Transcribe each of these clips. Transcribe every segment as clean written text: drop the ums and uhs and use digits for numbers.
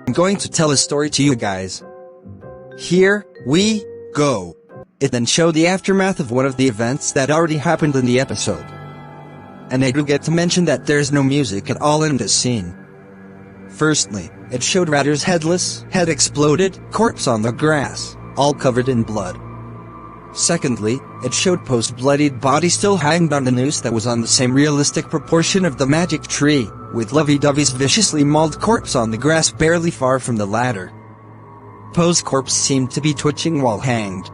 I'm going to tell a story to you guys. Here we go. It then showed the aftermath of one of the events that already happened in the episode. And I do get to mention that there's no music at all in this scene. Firstly, it showed Ratter's headless, head exploded, corpse on the grass, all covered in blood. Secondly, it showed Poe's bloodied body still hanging on the noose that was on the same realistic proportion of the magic tree, with Lovey-Dovey's viciously mauled corpse on the grass barely far from the latter. Poe's corpse seemed to be twitching while hanged.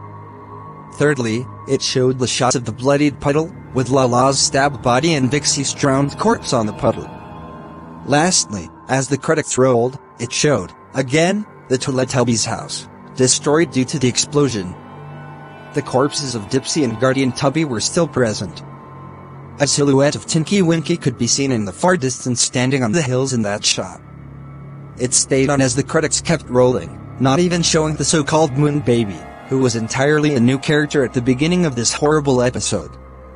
Thirdly, it showed the shots of the bloodied puddle, with Lala's stabbed body and Vixie's drowned corpse on the puddle. Lastly, as the credits rolled, it showed, again, the Teletubbies' house, destroyed due to the explosion. The corpses of Dipsy and Guardian Tubby were still present. A silhouette of Tinky Winky could be seen in the far distance standing on the hills in that shot. It stayed on as the credits kept rolling, not even showing the so-called Moon Baby, who was entirely a new character at the beginning of this horrible episode.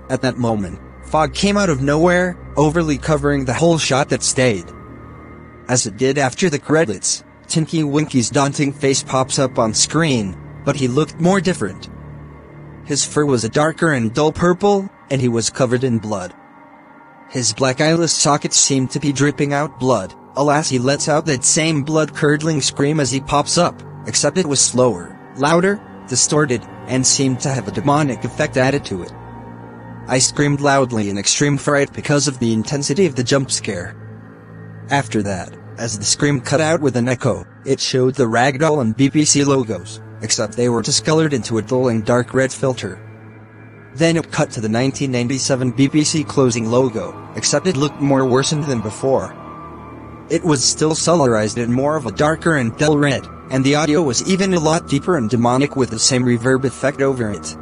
At that moment, fog came out of nowhere, overly covering the whole shot that stayed. As it did after the credits, Tinky Winky's daunting face pops up on screen, but he looked more different. His fur was a darker and dull purple, and he was covered in blood. His black eyeless sockets seemed to be dripping out blood. Alas, he lets out that same blood-curdling scream as he pops up, except it was slower, louder, distorted, and seemed to have a demonic effect added to it. I screamed loudly in extreme fright because of the intensity of the jump scare. After that, as the scream cut out with an echo, it showed the Ragdoll and BBC logos, except they were discolored into a dull and dark red filter. Then it cut to the 1997 BBC closing logo, except it looked more worsened than before. It was still solarized in more of a darker and dull red, and the audio was even a lot deeper and demonic with the same reverb effect over it.